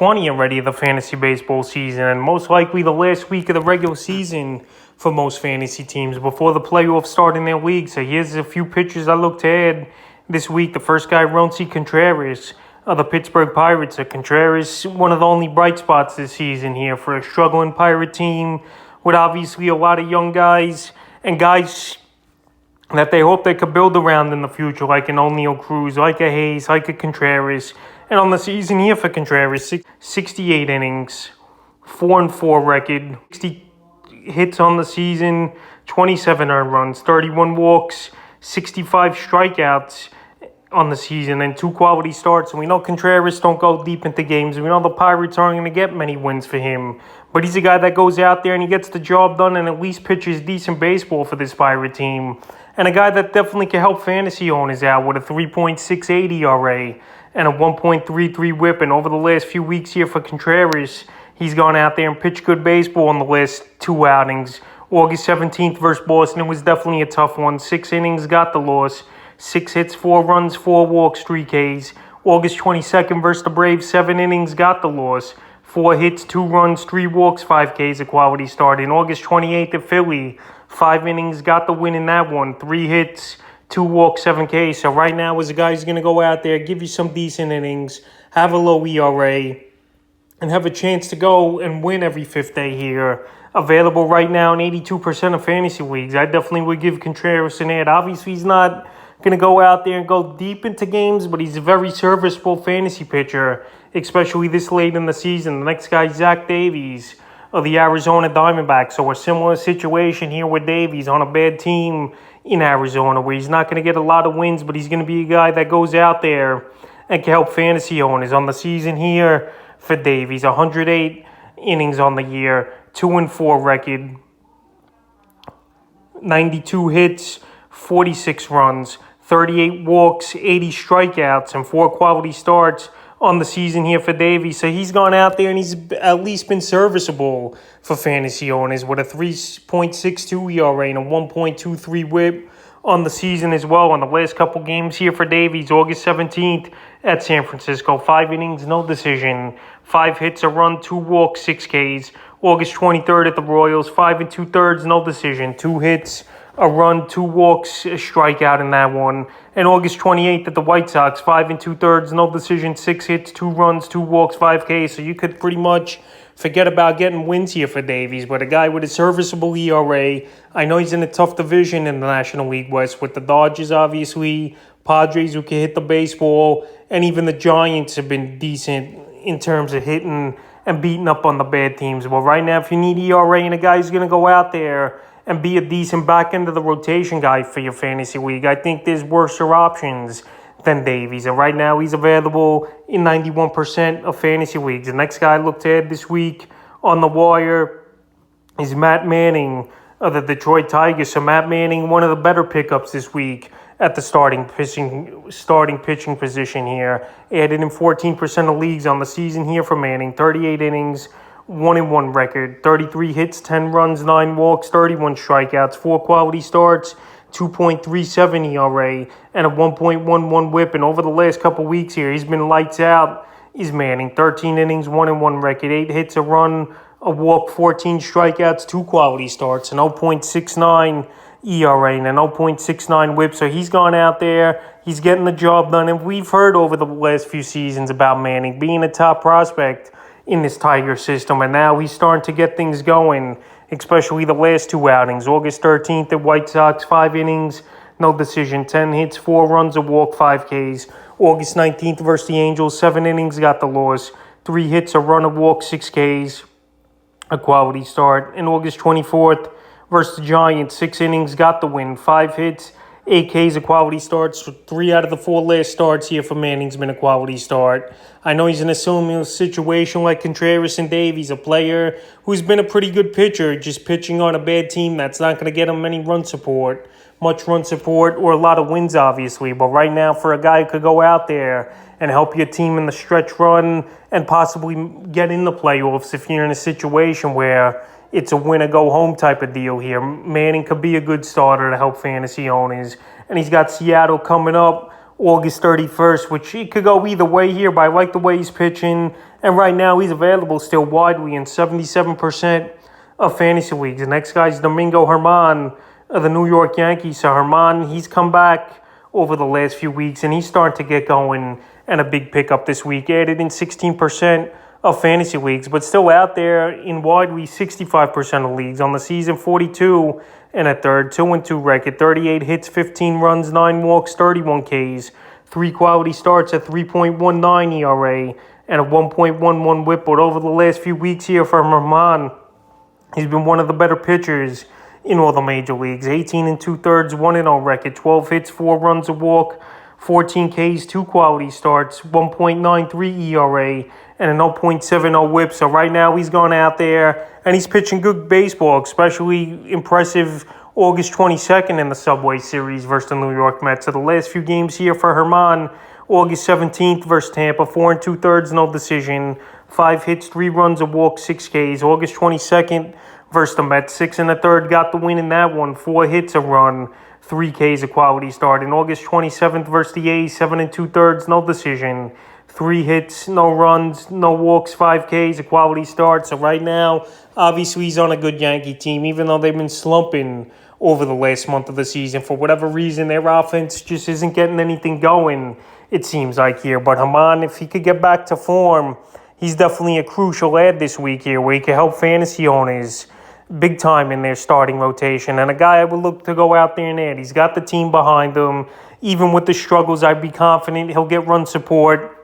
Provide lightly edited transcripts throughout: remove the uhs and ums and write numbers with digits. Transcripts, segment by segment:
20 already of the fantasy baseball season, and most likely the last week of the regular season for most fantasy teams before the playoffs start in their league. So here's a few pitchers I look to add this week. The first guy, Roansy Contreras of the Pittsburgh Pirates. Contreras, one of the only bright spots this season here for a struggling Pirate team with obviously a lot of young guys and guys that they hope they could build around in the future, like an O'Neill Cruz, like a Hayes, like a Contreras. And on the season here for Contreras, 68 innings, 4-4 record, 60 hits on the season, 27 earned runs, 31 walks, 65 strikeouts on the season, and 2 quality starts. And we know Contreras don't go deep into games. We know the Pirates aren't going to get many wins for him. But he's a guy that goes out there and he gets the job done and at least pitches decent baseball for this Pirate team. And a guy that definitely can help fantasy owners out with a 3.68 ERA and a 1.33 whip. And over the last few weeks here for Contreras, he's gone out there and pitched good baseball in the last 2 outings. August 17th versus Boston, it was definitely a tough one. 6 innings, got the loss. 6 hits, 4 runs, 4 walks, 3 Ks. August 22nd versus the Braves, 7 innings, got the loss. 4 hits, 2 runs, 3 walks, 5 Ks, a quality start. In August 28th at Philly, 5 innings, got the win in that one. 3 hits, 2 walks, 7 Ks. So right now is a guy who's going to go out there, give you some decent innings, have a low ERA, and have a chance to go and win every 5th day here. Available right now in 82% of fantasy leagues. I definitely would give Contreras an ad. Obviously, he's not going to go out there and go deep into games, but he's a very serviceable fantasy pitcher, especially this late in the season. The next guy, Zach Davies of the Arizona Diamondbacks. So a similar situation here with Davies on a bad team in Arizona where he's not going to get a lot of wins, but he's going to be a guy that goes out there and can help fantasy owners. On the season here for Davies, 108 innings on the year, 2-4 record, 92 hits, 46 runs, 38 walks, 80 strikeouts, and 4 quality starts on the season here for Davies. So he's gone out there and he's at least been serviceable for fantasy owners with a 3.62 ERA and a 1.23 whip on the season as well. On the last couple games here for Davies, August 17th at San Francisco, 5 innings, no decision, 5 hits, a run, 2 walks, 6 Ks. August 23rd at the Royals, 5 2/3, no decision, 2 hits, a run, 2 walks, a strikeout in that one. And August 28th at the White Sox, 5 2/3, no decision, 6 hits, 2 runs, 2 walks, 5 Ks. So you could pretty much forget about getting wins here for Davies. But a guy with a serviceable ERA, I know he's in a tough division in the National League West with the Dodgers, obviously, Padres who can hit the baseball, and even the Giants have been decent in terms of hitting and beating up on the bad teams. Well, right now, if you need ERA and a guy who's going to go out there and be a decent back end of the rotation guy for your fantasy league, I think there's worse options than Davies. And right now, he's available in 91% of fantasy leagues. The next guy I look to add this week on the wire is Matt Manning of the Detroit Tigers. So Matt Manning, one of the better pickups this week at the starting pitching position here. Added in 14% of leagues on the season here for Manning. 38 innings, 1-1 record, 33 hits, 10 runs, 9 walks, 31 strikeouts, 4 quality starts, 2.37 ERA, and a 1.11 whip. And over the last couple weeks here, he's been lights out. Is Manning, 13 innings, 1-1 record, 8 hits, a run, a walk, 14 strikeouts, 2 quality starts, an 0.69 ERA and an 0.69 whip. So he's gone out there, he's getting the job done. And we've heard over the last few seasons about Manning being a top prospect in this Tiger system. And now he's starting to get things going, especially the last 2 outings. August 13th at White Sox, 5 innings, no decision, 10 hits, 4 runs, a walk, 5 Ks. August 19th versus the Angels, 7 innings, got the loss, 3 hits, a run, a walk, 6 Ks, a quality start. And August 24th versus the Giants, 6 innings, got the win, 5 hits, 8 Ks, a quality start. So 3 out of the 4 last starts here for Manning's been a quality start. I know he's in a similar situation like Contreras and Davies, a player who's been a pretty good pitcher, just pitching on a bad team that's not going to get him much run support, or a lot of wins, obviously. But right now, for a guy who could go out there and help your team in the stretch run and possibly get in the playoffs if you're in a situation where it's a win-or-go-home type of deal here, Manning could be a good starter to help fantasy owners. And he's got Seattle coming up, August 31st, which he could go either way here, but I like the way he's pitching. And right now, he's available still widely in 77% of fantasy leagues. The next guy is Domingo Germán of the New York Yankees. So Germán, he's come back over the last few weeks, and he's starting to get going, and a big pickup this week. Added in 16% of fantasy leagues, but still out there in widely 65% of leagues. On the season, 42 and a third, 2-2 record, 38 hits, 15 runs, 9 walks, 31 Ks, 3 quality starts, a 3.19 ERA, and a 1.11 whip. But over the last few weeks here for Germán, he's been one of the better pitchers in all the major leagues. 18 2/3, 1-0 record, 12 hits, 4 runs, a walk, 14 Ks, 2 quality starts, 1.93 ERA, and a 0.70 whip. So right now he's going out there and he's pitching good baseball, especially impressive August 22nd in the Subway Series versus the New York Mets. So the last few games here for Germán, August 17th versus Tampa, 4 2/3, no decision, 5 hits, 3 runs, a walk, 6 Ks. August 22nd versus the Mets, 6 1/3, got the win in that one, 4 hits, a run, 3 Ks, a quality start. In August 27th versus the A's, 7 2/3, no decision, 3 hits, no runs, no walks, 5 Ks, a quality start. So right now, obviously he's on a good Yankee team, even though they've been slumping over the last month of the season. For whatever reason, their offense just isn't getting anything going, it seems like here. But Germán, if he could get back to form, he's definitely a crucial add this week here where he can help fantasy owners big time in their starting rotation. And a guy I would look to go out there and add. He's got the team behind him. Even with the struggles, I'd be confident he'll get run support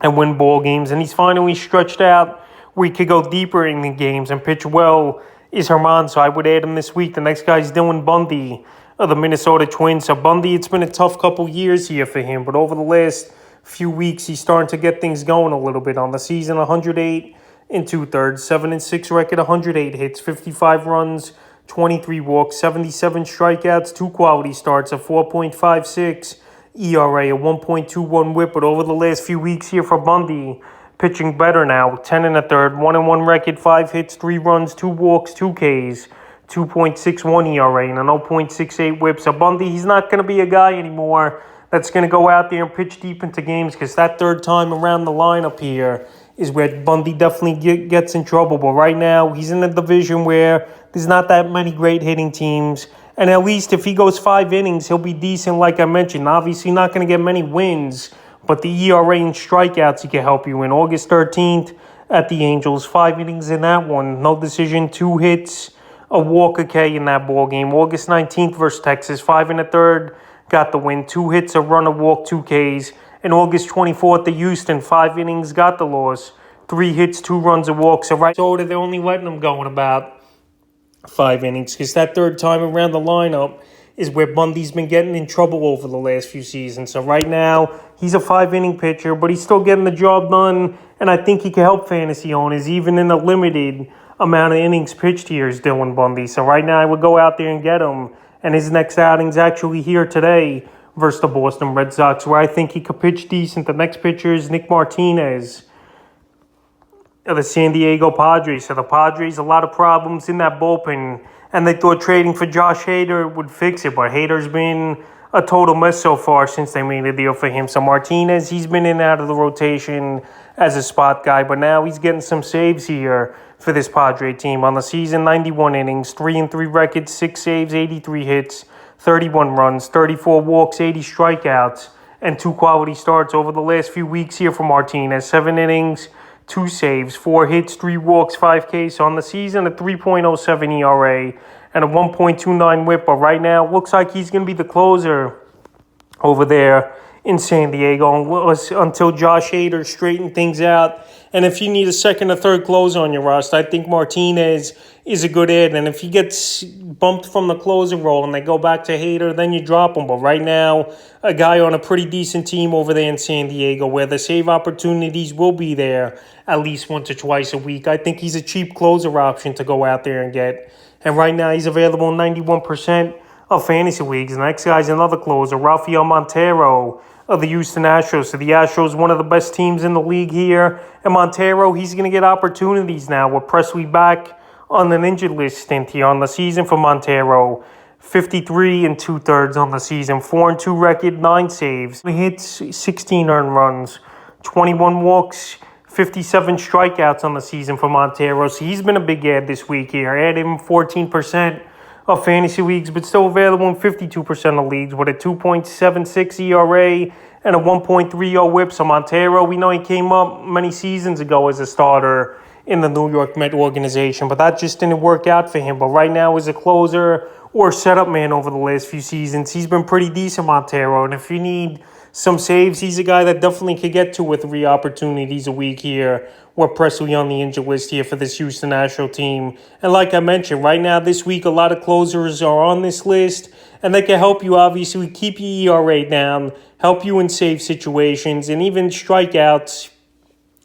and win ball games. And he's finally stretched out where he could go deeper in the games and pitch well is Germán. So I would add him this week. The next guy is Bundy of the Minnesota Twins. So Bundy, it's been a tough couple years here for him. But over the last few weeks, he's starting to get things going a little bit. On the season, 108 2/3, 7-6 record, 108 hits, 55 runs, 23 walks, 77 strikeouts, 2 quality starts, a 4.56 ERA, a 1.21 whip. But over the last few weeks here for Bundy, pitching better now, 10 1/3, 1-1 record, 5 hits, 3 runs, 2 walks, 2 Ks, 2.61 ERA, and a 0.68 whip. So Bundy, he's not going to be a guy anymore that's going to go out there and pitch deep into games, because that third time around the lineup here is where Bundy definitely gets in trouble. But right now, he's in a division where there's not that many great hitting teams. And at least if he goes 5 innings, he'll be decent, like I mentioned. Obviously not going to get many wins, but the ERA and strikeouts he can help you in. August 13th at the Angels, 5 innings in that one. No decision, 2 hits, a walk, a K in that ball game. August 19th versus Texas, 5 1/3, got the win. 2 hits, a run, a walk, 2 Ks. And August 24th at Houston, 5 innings, got the loss. 3 hits, 2 runs, a walk. So right, so they're only letting him go in about 5 innings, because that third time around the lineup is where Bundy's been getting in trouble over the last few seasons. So right now, he's a 5-inning pitcher, but he's still getting the job done, and I think he can help fantasy owners, even in a limited amount of innings pitched here is Bundy. So right now, I would go out there and get him, and his next outing's actually here today versus the Boston Red Sox, where I think he could pitch decent. The next pitcher is Nick Martinez of the San Diego Padres. So the Padres, a lot of problems in that bullpen, and they thought trading for Josh Hader would fix it, but Hader's been a total mess so far since they made a deal for him. So Martinez, he's been in and out of the rotation as a spot guy, but now he's getting some saves here for this Padre team. On the season, 91 innings, 3-3 record, 6 saves, 83 hits, 31 runs, 34 walks, 80 strikeouts, and 2 quality starts over the last few weeks here for Martinez. 7 innings, 2 saves, 4 hits, 3 walks, 5 Ks. So on the season, a 3.07 ERA and a 1.29 whip. But right now, looks like he's going to be the closer over there in San Diego until Josh Hader straightened things out. And if you need a second or third closer on your roster, I think Martinez is a good add. And if he gets bumped from the closer role and they go back to Hader, then you drop him. But right now, a guy on a pretty decent team over there in San Diego where the save opportunities will be there at least once or twice a week. I think he's a cheap closer option to go out there and get. And right now, he's available in 91% of fantasy leagues. The next guy's another closer, Rafael Montero of the Houston Astros. So the Astros, one of the best teams in the league here. And Montero, he's going to get opportunities now with Presley back on an injured list stint here on the season for Montero. 53 and 2/3 on the season, 4-2 record, 9 saves, hits, 16 earned runs, 21 walks, 57 strikeouts on the season for Montero. So he's been a big add this week here. Add him 14% of fantasy leagues, but still available in 52% of leagues with a 2.76 ERA and a 1.30 whip. So Montero, we know he came up many seasons ago as a starter in the New York Met organization, but that just didn't work out for him. But right now as a closer or setup man over the last few seasons, he's been pretty decent, Montero. And if you need some saves, he's a guy that definitely could get 2 or 3 opportunities a week here. We're Presley on the injured list here for this Houston National team. And like I mentioned, right now this week, a lot of closers are on this list, and they can help you, obviously, keep your ERA down, help you in save situations, and even strikeouts,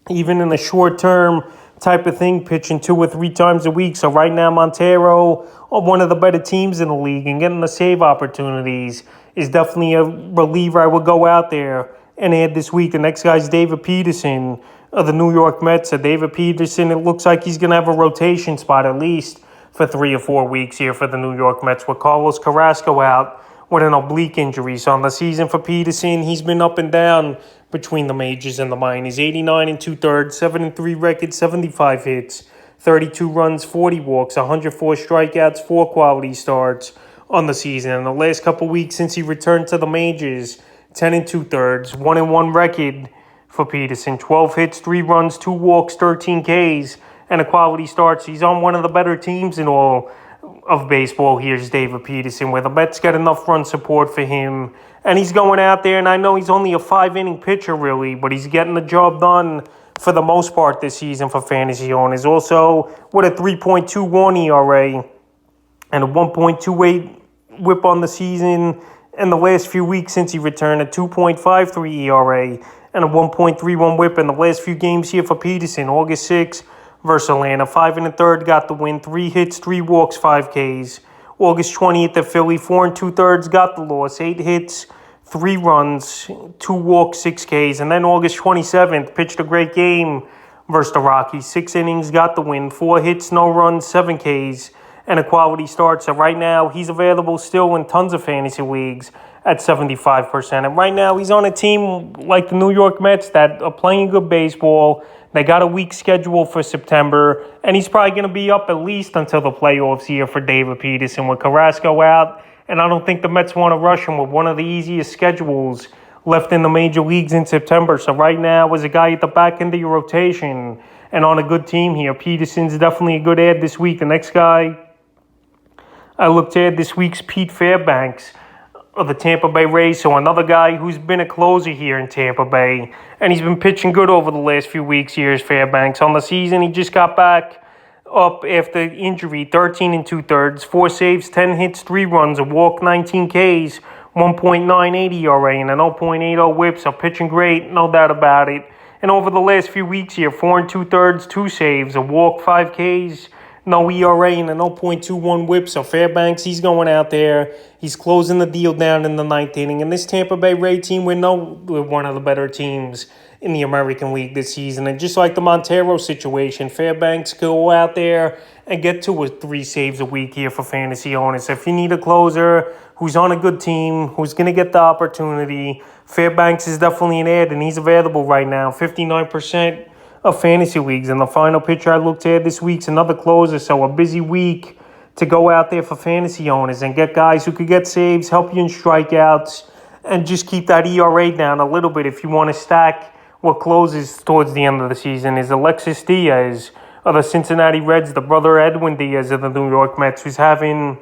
even in the short term type of thing, pitching 2 or 3 times a week. So right now, Montero, one of the better teams in the league, and getting the save opportunities is definitely a reliever I would go out there and add this week. The next guy's David Peterson of the New York Mets. So David Peterson, it looks like he's going to have a rotation spot at least for 3 or 4 weeks here for the New York Mets, with Carlos Carrasco out with an oblique injury. So on the season for Peterson, he's been up and down between the majors and the minors. 89 and 2/3, 7-3 record, 75 hits, 32 runs, 40 walks, 104 strikeouts, 4 quality starts on the season. In the last couple weeks since he returned to the majors, 10 and 2/3, 1-1 record for Peterson, 12 hits, 3 runs, 2 walks, 13 Ks, and a quality start. So he's on one of the better teams in all of baseball. Here's David Peterson, where the Mets get enough run support for him. And he's going out there, and I know he's only a 5-inning pitcher, really, but he's getting the job done for the most part this season for fantasy owners. Also, with a 3.21 ERA and a 1.28 whip on the season, and the last few weeks since he returned, a 2.53 ERA and a 1.31 whip in the last few games here for Peterson. August 6th versus Atlanta, 5 1/3 got the win, 3 hits, 3 walks, 5 Ks. August 20th at Philly, 4 2/3 got the loss, 8 hits, 3 runs, 2 walks, 6 Ks. And then August 27th, pitched a great game versus the Rockies. 6 innings, got the win, 4 hits, no runs, 7 Ks, and a quality start. So right now, he's available still in tons of fantasy leagues at 75%. And right now, he's on a team like the New York Mets that are playing good baseball. They got a weak schedule for September, and he's probably going to be up at least until the playoffs here for David Peterson with Carrasco out. And I don't think the Mets want to rush him with one of the easiest schedules left in the major leagues in September. So right now, as a guy at the back end of your rotation and on a good team here, Peterson's definitely a good add this week. The next guy I looked at this week's Pete Fairbanks of the Tampa Bay Rays. So another guy who's been a closer here in Tampa Bay, and he's been pitching good over the last few weeks here is Fairbanks. On the season, he just got back up after injury, 13 2/3, 4 saves, 10 hits, 3 runs, a walk, 19 Ks, 1.98 ERA, and an 0.80 whip. So pitching great, no doubt about it. And over the last few weeks here, 4 2/3, 2 saves, a walk, 5 Ks, no ERA, and a 0.21 whip. So Fairbanks, he's going out there. He's closing the deal down in the 9th inning. And this Tampa Bay Ray team, we're one of the better teams in the American League this season. And just like the Montero situation, Fairbanks go out there and get 2 or 3 saves a week here for fantasy owners. If you need a closer who's on a good team, who's going to get the opportunity, Fairbanks is definitely an add, and he's available right now, 59% of fantasy leagues. And the final pitcher I looked at this week's another closer, so a busy week to go out there for fantasy owners and get guys who could get saves, help you in strikeouts, and just keep that ERA down a little bit if you want to stack what closes towards the end of the season. Is Alexis Diaz of the Cincinnati Reds, the brother Edwin Diaz of the New York Mets, who's having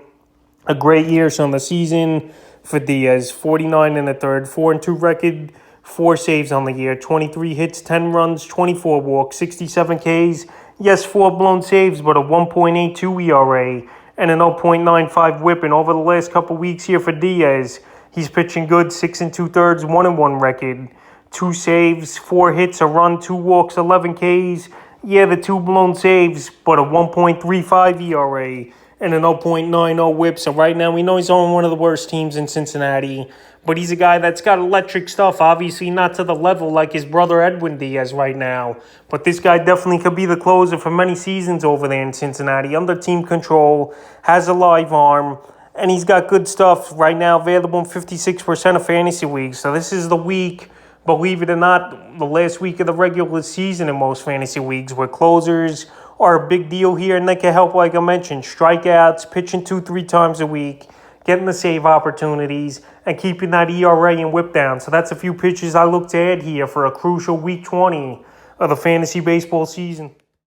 a great year. So on the season for Diaz, 49 1/3, 4-2 record, 4 saves on the year, 23 hits, 10 runs, 24 walks, 67 Ks. Yes, 4 blown saves, but a 1.82 ERA and a 0.95 whip. And over the last couple weeks here for Diaz, he's pitching good, 6 2/3, 1-1 record, 2 saves, 4 hits, a run, 2 walks, 11 Ks. Yeah, the 2 blown saves, but a 1.35 ERA and a 0.90 whip. So right now, we know he's on one of the worst teams in Cincinnati, but he's a guy that's got electric stuff. Obviously not to the level like his brother Edwin Diaz right now, but this guy definitely could be the closer for many seasons over there in Cincinnati. Under team control, has a live arm, And he's got good stuff right now available in 56% of fantasy leagues. So this is the week, believe it or not, the last week of the regular season in most fantasy leagues, where closers are a big deal here, and they can help, like I mentioned, strikeouts, pitching 2-3 times a week, getting the save opportunities, and keeping that ERA and whip down. So that's a few pitches I look to add here for a crucial week 20 of the fantasy baseball season.